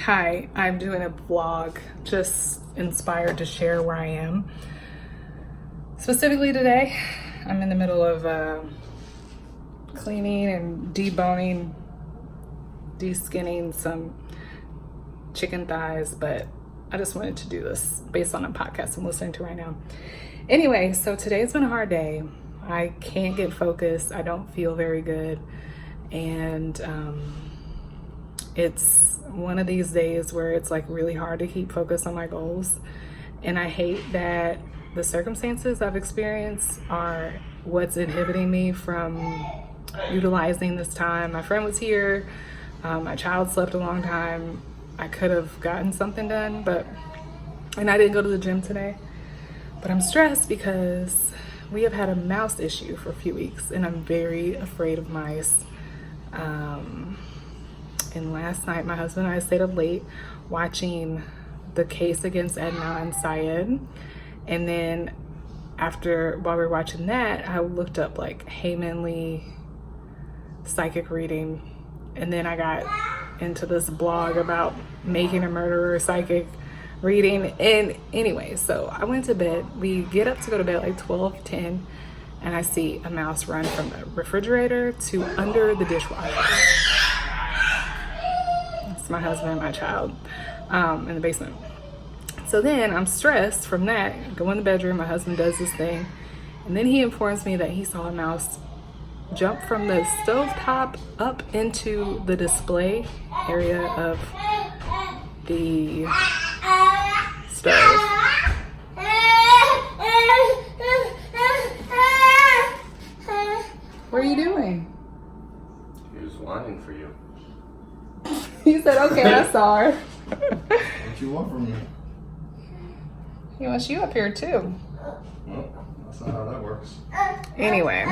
Hi, I'm doing a vlog, just inspired to share where I am. Specifically today, I'm in the middle of cleaning and deboning, de-skinning some chicken thighs, but I just wanted to do this based on a podcast I'm listening to right now. Anyway, so today's been a hard day. I can't get focused. I don't feel very good. And it's one of these days where it's like really hard to keep focused on my goals. And I hate that the circumstances I've experienced are what's inhibiting me from utilizing this time. My friend was here. My child slept a long time. I could have gotten something done, and I didn't go to the gym today. But I'm stressed because we have had a mouse issue for a few weeks and I'm very afraid of mice. And last night, my husband and I stayed up late watching the case against Edna and Syed. And then while we were watching that, I looked up like Heyman Lee psychic reading. And then I got into this blog about making a murderer psychic reading. And anyway, so I went to bed. We get up to go to bed like 12:10, and I see a mouse run from the refrigerator to under the dishwasher. It's my husband and my child in the basement. So then I'm stressed from that, go in the bedroom, my husband does this thing, and then he informs me that he saw a mouse jump from the stovetop up into the display area of the stove. What are you doing? He was whining for you. He said, okay, I saw her. What you want from me? He wants you up here too. Well, that's not how that works. Anyway,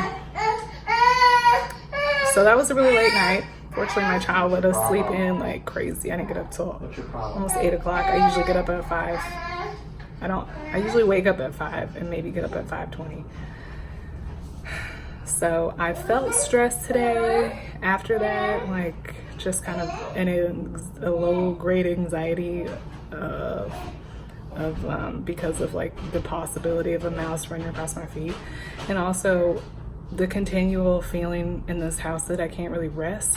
so that was a really late night. Fortunately, my child let us sleep in like crazy. I didn't get up till almost 8 o'clock. I usually get up at 5. I usually wake up at 5 and maybe get up at 5:20. So I felt stressed today after that, like just kind of in a low grade anxiety because of like the possibility of a mouse running across my feet, and also the continual feeling in this house that I can't really rest.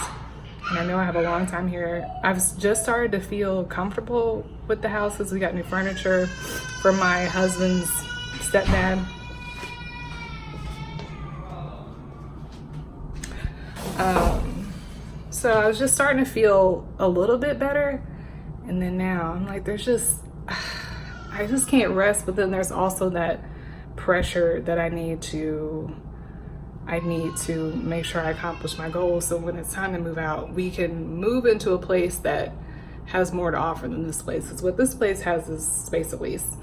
And I know I have a long time here. I've just started to feel comfortable with the house because we got new furniture from my husband's stepdad. So I was just starting to feel a little bit better. And then now I'm like, I just can't rest. But then there's also that pressure that I need to make sure I accomplish my goals. So when it's time to move out, we can move into a place that has more to offer than this place. Because what this place has is space at least.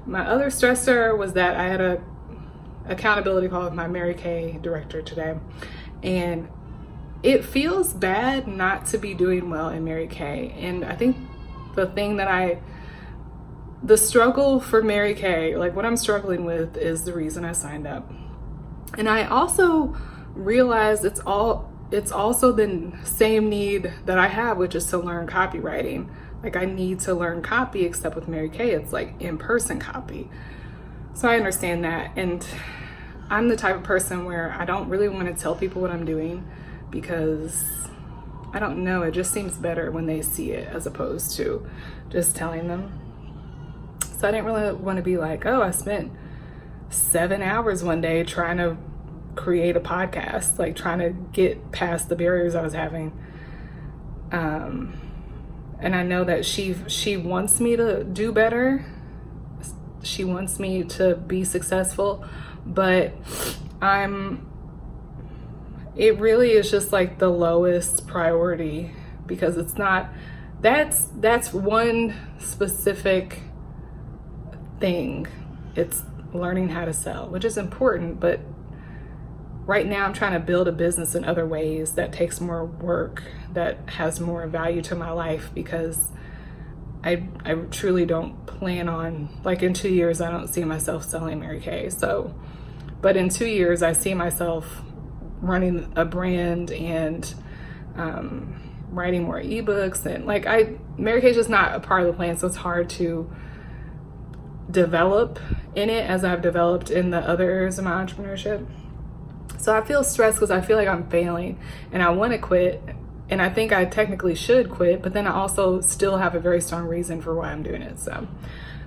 My other stressor was that I had a accountability call with my Mary Kay director today. And it feels bad not to be doing well in Mary Kay. And I think the struggle for Mary Kay, like what I'm struggling with, is the reason I signed up. And I also realized it's also the same need that I have, which is to learn copywriting. Like I need to learn copy, except with Mary Kay, it's like in-person copy. So I understand that. And I'm the type of person where I don't really want to tell people what I'm doing because I don't know, it just seems better when they see it as opposed to just telling them. So I didn't really want to be like, oh, I spent 7 hours one day trying to create a podcast, like trying to get past the barriers I was having. And I know that she wants me to do better. She wants me to be successful, but it really is just like the lowest priority, because it's not, that's one specific thing. It's learning how to sell, which is important, but right now I'm trying to build a business in other ways that takes more work, that has more value to my life, because I truly don't plan on, like in 2 years, I don't see myself selling Mary Kay. So, but in 2 years, I see myself running a brand and writing more ebooks, and like Mary Kay's just not a part of the plan, so it's hard to develop in it as I've developed in the other areas of my entrepreneurship. So I feel stressed because I feel like I'm failing and I want to quit, and I think I technically should quit, but then I also still have a very strong reason for why I'm doing it. So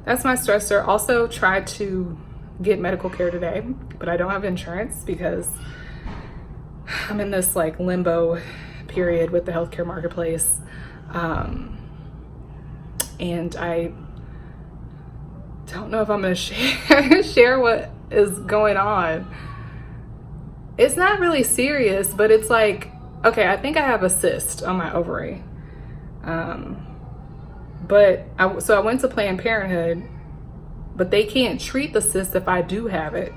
that's my stressor. Also tried to get medical care today, but I don't have insurance because I'm in this like limbo period with the healthcare marketplace. And I don't know if I'm gonna share what is going on. It's not really serious, but it's like, okay, I think I have a cyst on my ovary. So I went to Planned Parenthood, but they can't treat the cyst if I do have it.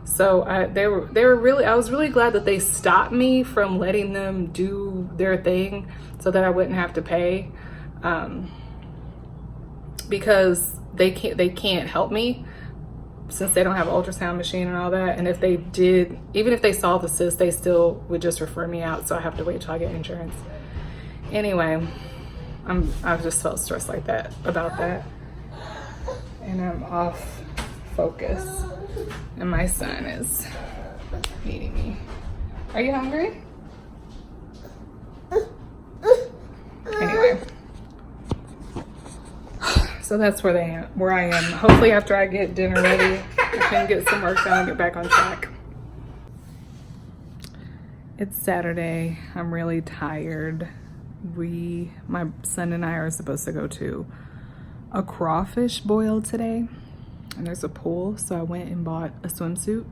So I was really glad that they stopped me from letting them do their thing so that I wouldn't have to pay, because they can't help me since they don't have an ultrasound machine and all that. And if they did, even if they saw the cyst, they still would just refer me out. So I have to wait till I get insurance. Anyway, I've just felt stressed like that about that. And I'm off focus. And my son is feeding me. Are you hungry? Anyway. So that's where I am. Hopefully after I get dinner ready, I can get some work done and get back on track. It's Saturday. I'm really tired. My son and I are supposed to go to a crawfish boil today, and there's a pool, so I went and bought a swimsuit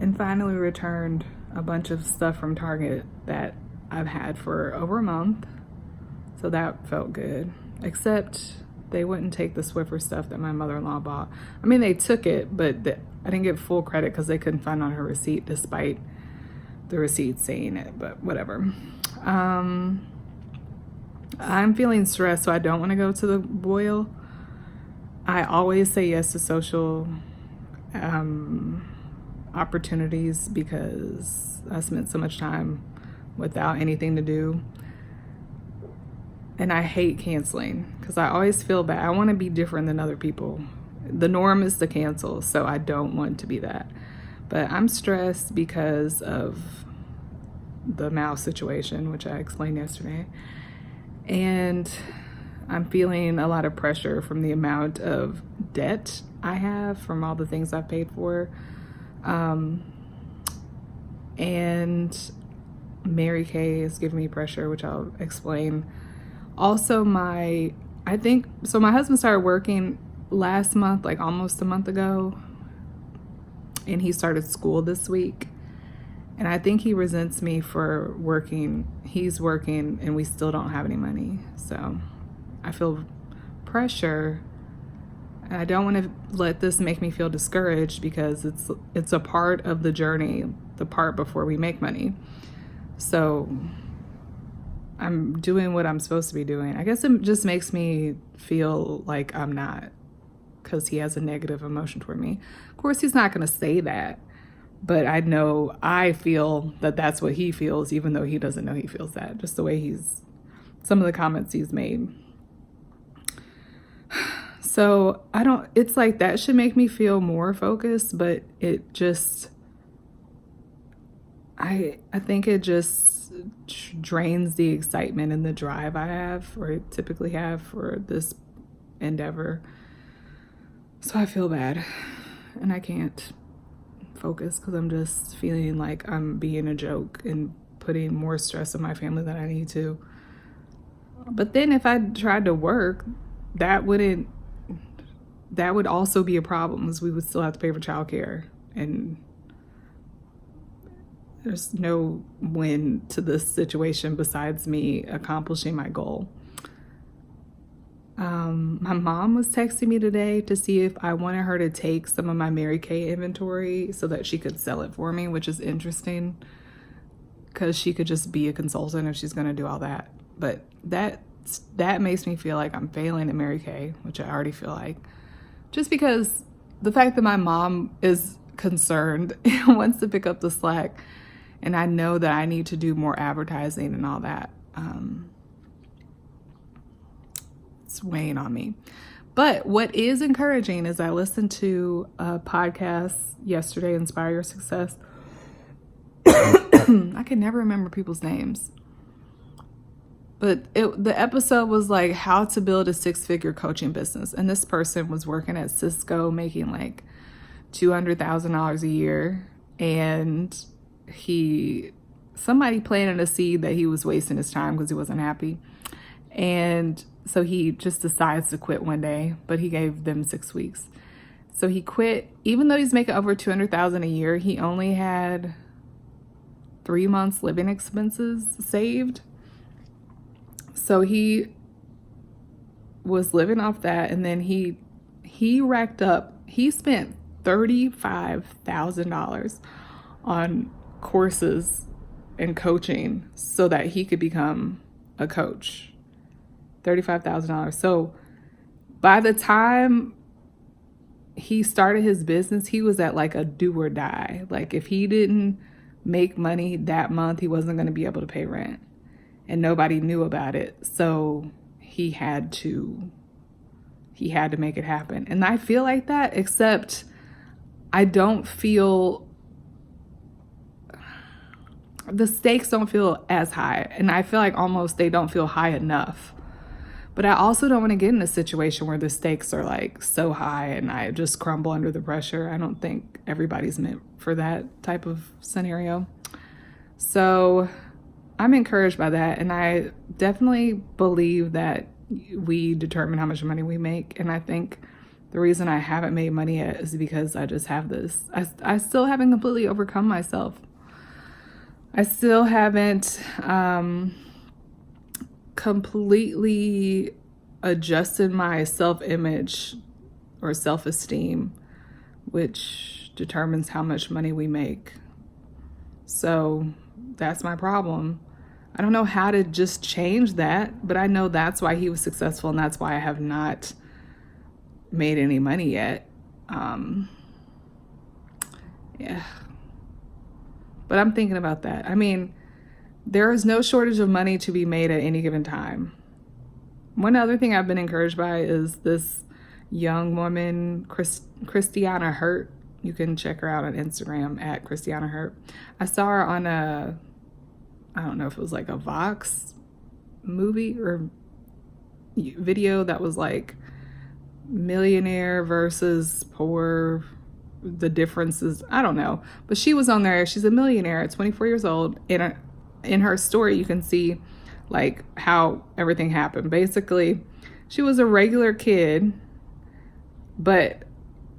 and finally returned a bunch of stuff from Target that I've had for over a month. So that felt good, except they wouldn't take the Swiffer stuff that my mother-in-law bought. I mean, they took it, but I didn't get full credit because they couldn't find on her receipt despite the receipt saying it, but whatever. I'm feeling stressed, so I don't want to go to the boil. I always say yes to social opportunities because I spent so much time without anything to do. And I hate canceling because I always feel bad. I want to be different than other people. The norm is to cancel, so I don't want to be that. But I'm stressed because of the mouse situation, which I explained yesterday. And I'm feeling a lot of pressure from the amount of debt I have from all the things I've paid for. And Mary Kay is giving me pressure, which I'll explain. Also, my husband started working last month, like almost a month ago, and he started school this week. And I think he resents me for working. He's working and we still don't have any money. So I feel pressure. And I don't want to let this make me feel discouraged because it's a part of the journey, the part before we make money. So I'm doing what I'm supposed to be doing. I guess it just makes me feel like I'm not, because he has a negative emotion toward me. Of course, he's not going to say that, but I know I feel that that's what he feels, even though he doesn't know he feels that. Just the way some of the comments he's made. So it's like that should make me feel more focused, but it just, I think it just drains the excitement and the drive I have, or typically have, for this endeavor. So I feel bad and I can't focus because I'm just feeling like I'm being a joke and putting more stress on my family than I need to. But then if I tried to work, that would also be a problem, because we would still have to pay for childcare, and there's no win to this situation besides me accomplishing my goal. My mom was texting me today to see if I wanted her to take some of my Mary Kay inventory so that she could sell it for me, which is interesting because she could just be a consultant if she's going to do all that. But that makes me feel like I'm failing at Mary Kay, which I already feel like. Just because the fact that my mom is concerned and wants to pick up the slack, and I know that I need to do more advertising and all that. it's weighing on me. But what is encouraging is I listened to a podcast yesterday, Inspire Your Success. I can never remember people's names. But the episode was like how to build a 6-figure coaching business. And this person was working at Cisco making like $200,000 a year. And somebody planted a seed that he was wasting his time because he wasn't happy. And so he just decides to quit one day, but he gave them 6 weeks. So he quit. Even though he's making over $200,000 a year, he only had 3 months living expenses saved. So he was living off that, and then he racked up. He spent $35,000 on courses and coaching so that he could become a coach. $35,000. So by the time he started his business, he was at like a do or die. Like if he didn't make money that month, he wasn't going to be able to pay rent. And nobody knew about it. So he had to make it happen. And I feel like that, except I don't feel, the stakes don't feel as high. And I feel like almost they don't feel high enough. But I also don't want to get in a situation where the stakes are like so high and I just crumble under the pressure. I don't think everybody's meant for that type of scenario. So I'm encouraged by that. And I definitely believe that we determine how much money we make. And I think the reason I haven't made money yet is because I just have this. I still haven't completely overcome myself. I still haven't completely adjusted my self-image or self-esteem, which determines how much money we make. So that's my problem. I don't know how to just change that, but I know that's why he was successful, and that's why I have not made any money yet. Yeah. But I'm thinking about that. I mean, there is no shortage of money to be made at any given time. One other thing I've been encouraged by is this young woman, Christiana Hurt. You can check her out on Instagram at Christiana Hurt. I saw her on I don't know if it was like a Vox movie or video that was like millionaire versus poor, the differences. I don't know. But she was on there. She's a millionaire at 24 years old. In her story, you can see like how everything happened. Basically, she was a regular kid, but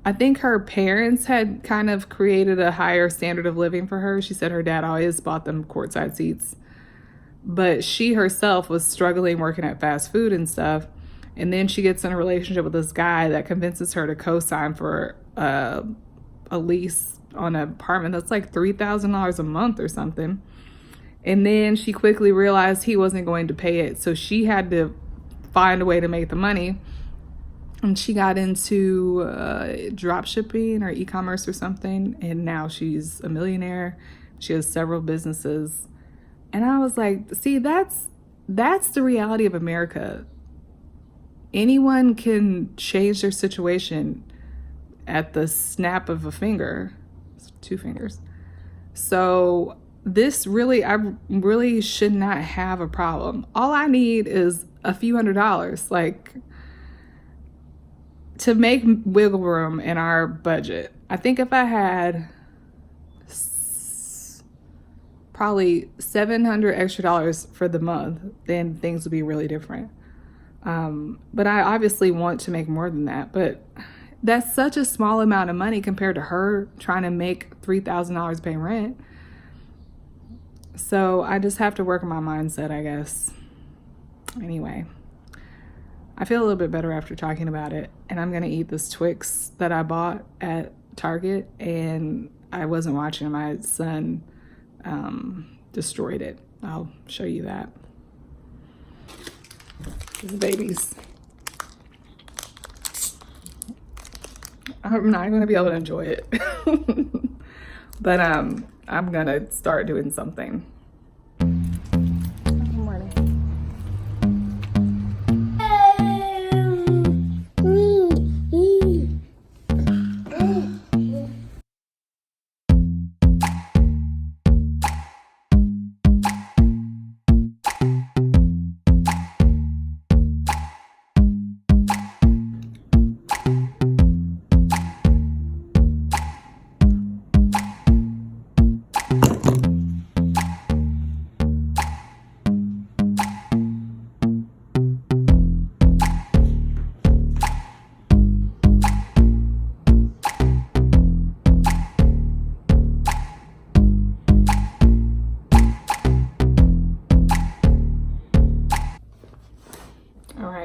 I think her parents had kind of created a higher standard of living for her. She said her dad always bought them courtside seats, but she herself was struggling working at fast food and stuff. And then she gets in a relationship with this guy that convinces her to co-sign for a lease on an apartment that's like $3,000 a month or something. And then she quickly realized he wasn't going to pay it. So she had to find a way to make the money. And she got into drop shipping or e-commerce or something. And now she's a millionaire. She has several businesses. And I was like, see, that's the reality of America. Anyone can change their situation at the snap of a finger. 2 fingers. So I really should not have a problem. All I need is a few $100s, like to make wiggle room in our budget. I think if I had probably $700 extra for the month, then things would be really different. But I obviously want to make more than that, but that's such a small amount of money compared to her trying to make $3,000 pay rent. So I just have to work on my mindset, I guess. Anyway, I feel a little bit better after talking about it. And I'm going to eat this Twix that I bought at Target. And I wasn't watching. My son destroyed it. I'll show you that. These babies. I'm not going to be able to enjoy it. But I'm going to start doing something. Good morning.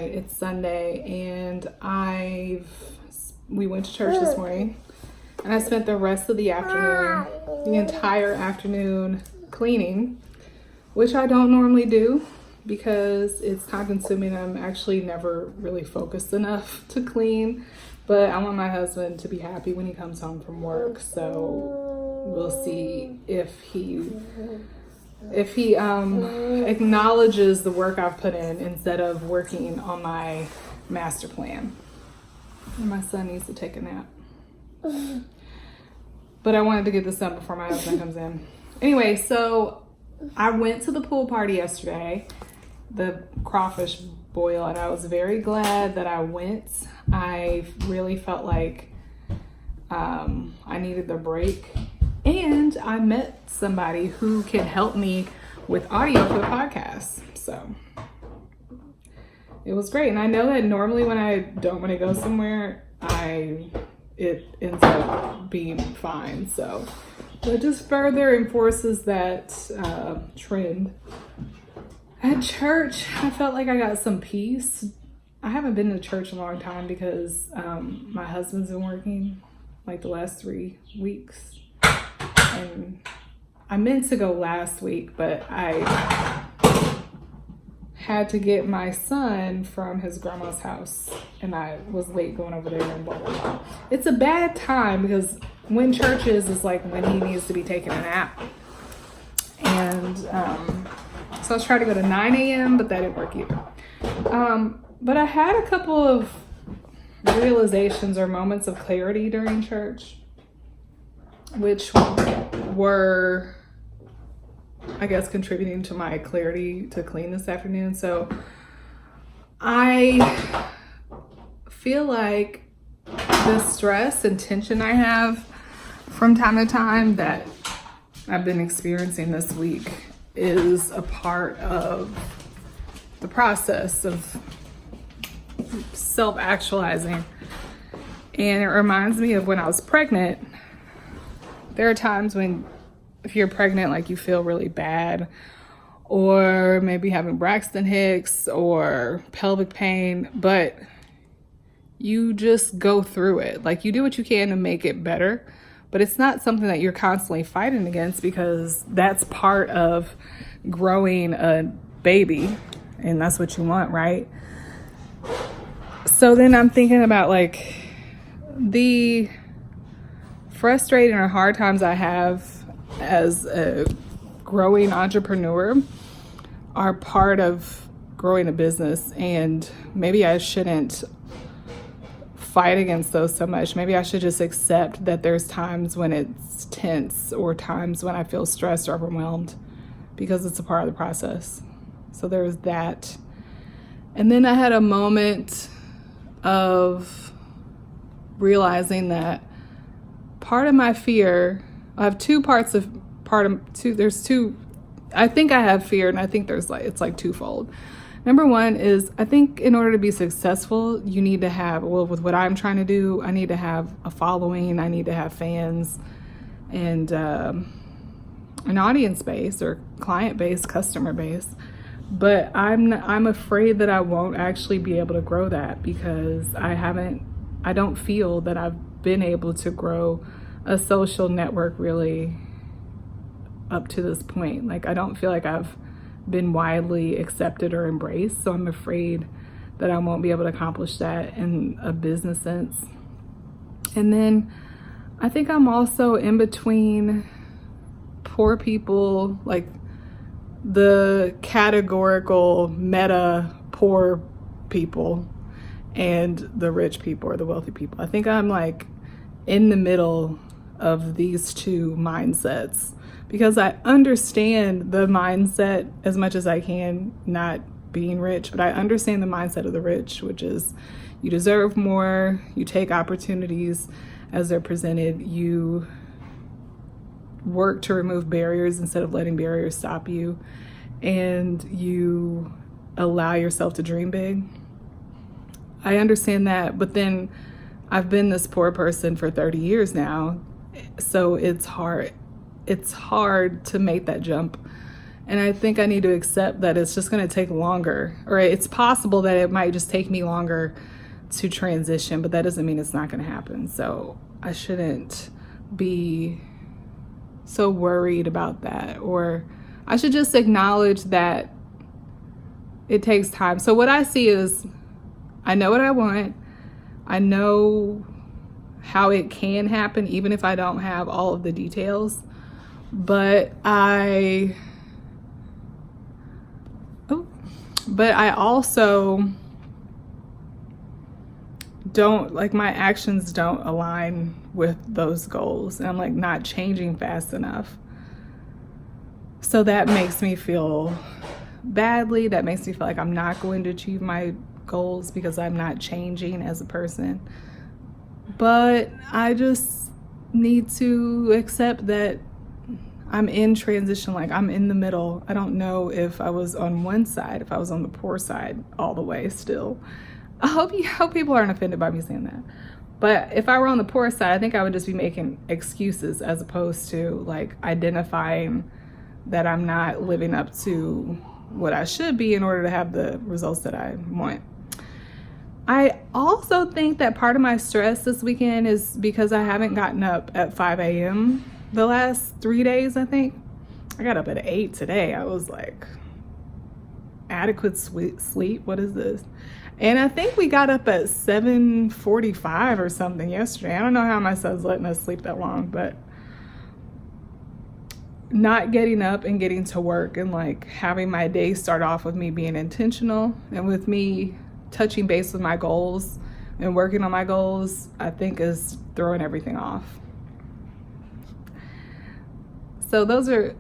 night. It's Sunday, and we went to church this morning, and I spent the rest of the afternoon, the entire afternoon, cleaning, which I don't normally do because it's time consuming. I'm actually never really focused enough to clean, but I want my husband to be happy when he comes home from work, so we'll see if he acknowledges the work I've put in instead of working on my master plan. And my son needs to take a nap. But I wanted to get this done before my husband comes in. Anyway, so I went to the pool party yesterday, the crawfish boil, and I was very glad that I went. I really felt like I needed the break. And I met somebody who can help me with audio for the podcast. So it was great. And I know that normally when I don't want to go somewhere, it ends up being fine. So it just further enforces that trend. At church, I felt like I got some peace. I haven't been to church in a long time because my husband's been working like the last 3 weeks. And I meant to go last week, but I had to get my son from his grandma's house, and I was late going over there and blah, blah, blah. It's a bad time because when church is like when he needs to be taking a nap. And so I was trying to go to 9 a.m., but that didn't work either. But I had a couple of realizations or moments of clarity during church, which were, I guess, contributing to my clarity to clean this afternoon. So I feel like the stress and tension I have from time to time that I've been experiencing this week is a part of the process of self-actualizing. And it reminds me of when I was pregnant. There are times when, if you're pregnant, like you feel really bad, or maybe having Braxton Hicks or pelvic pain, but you just go through it. Like you do what you can to make it better, but it's not something that you're constantly fighting against because that's part of growing a baby, and that's what you want, right? So then I'm thinking about like the frustrating or hard times I have as a growing entrepreneur are part of growing a business, and maybe I shouldn't fight against those so much. Maybe I should just accept that there's times when it's tense or times when I feel stressed or overwhelmed because it's a part of the process. So there's that. And then I had a moment of realizing that part of my fear, I have there's two, I think I have fear, and I think it's like twofold. Number one is, I think in order to be successful, you need to have, with what I'm trying to do, I need to have a following, I need to have fans, and an audience base or client base, customer base. But I'm afraid that I won't actually be able to grow that because I don't feel that I've been able to grow a social network really up to this point. Like I don't feel like I've been widely accepted or embraced. So I'm afraid that I won't be able to accomplish that in a business sense. And then I think I'm also in between poor people, like the categorical meta poor people and the rich people or the wealthy people. I think I'm like in the middle of these two mindsets because I understand the mindset as much as I can, not being rich, but I understand the mindset of the rich, which is you deserve more, you take opportunities as they're presented, you work to remove barriers instead of letting barriers stop you, and you allow yourself to dream big. I understand that, but then I've been this poor person for 30 years now, so it's hard to make that jump And I think I need to accept that it's just going to take longer, or it's possible that it might just take me longer to transition, but that doesn't mean it's not going to happen. So I shouldn't be so worried about that, or I should just acknowledge that it takes time. So what I see is, I know what I want. I know how it can happen, even if I don't have all of the details. But I also don't, like, my actions don't align with those goals, and I'm like not changing fast enough. So that makes me feel badly. That makes me feel like I'm not going to achieve my goals because I'm not changing as a person. But I just need to accept that I'm in transition, like I'm in the middle. I don't know if I was on one side, if I was on the poor side all the way still. I hope people aren't offended by me saying that. But if I were on the poor side, I think I would just be making excuses as opposed to like identifying that I'm not living up to what I should be in order to have the results that I want. I also think that part of my stress this weekend is because I haven't gotten up at 5 a.m. the last 3 days, I think. I got up at 8 today. I was like, adequate sleep? What is this? And I think we got up at 7:45 or something yesterday. I don't know how my son's letting us sleep that long, but not getting up and getting to work and like having my day start off with me being intentional and with me touching base with my goals and working on my goals, I think is throwing everything off. So those are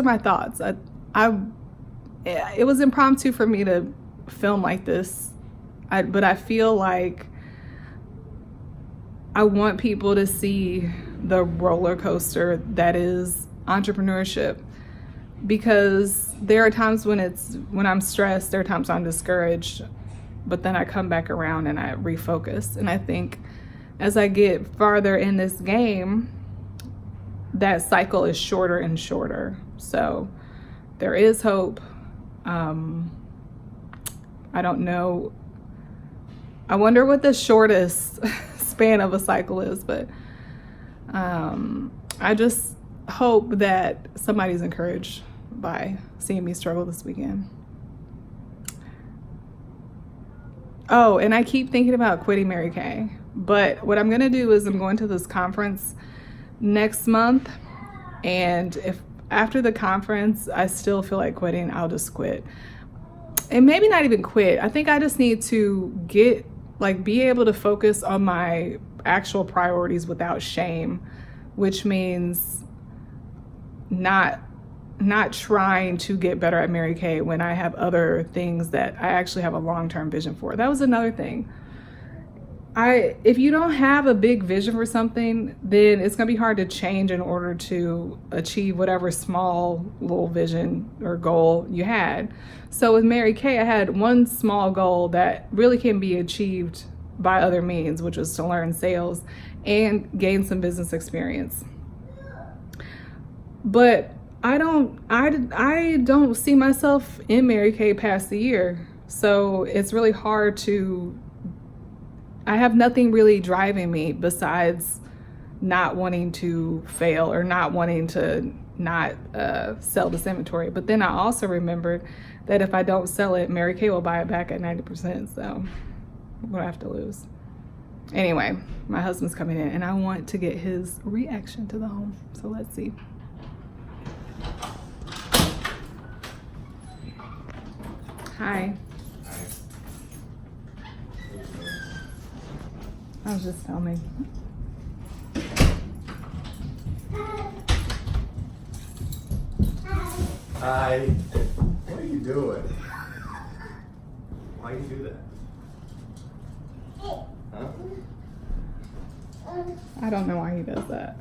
my thoughts. It was impromptu for me to film like this, but I feel like I want people to see the roller coaster that is entrepreneurship, because there are times when I'm stressed, there are times I'm discouraged, but then I come back around and I refocus. And I think as I get farther in this game, that cycle is shorter and shorter. So there is hope. I don't know. I wonder what the shortest span of a cycle is, but I just hope that somebody's encouraged by seeing me struggle this weekend. Oh, and I keep thinking about quitting Mary Kay, but what I'm gonna do is I'm going to this conference next month, and if after the conference I still feel like quitting, I'll just quit. And maybe not even quit. I think I just need to be able to focus on my actual priorities without shame, which means not trying to get better at Mary Kay when I have other things that I actually have a long-term vision for. That was another thing. If you don't have a big vision for something, then it's gonna be hard to change in order to achieve whatever small little vision or goal you had. So with Mary Kay, I had one small goal that really can be achieved by other means, which was to learn sales and gain some business experience. But I don't see myself in Mary Kay past the year. So it's really hard I have nothing really driving me besides not wanting to fail or not wanting to not sell this inventory. But then I also remembered that if I don't sell it, Mary Kay will buy it back at 90%. So what do I have to lose? Anyway, my husband's coming in and I want to get his reaction to the home. So let's see. Hi. I was just filming. Hi. What are you doing? Why do you do that? Huh? I don't know why he does that.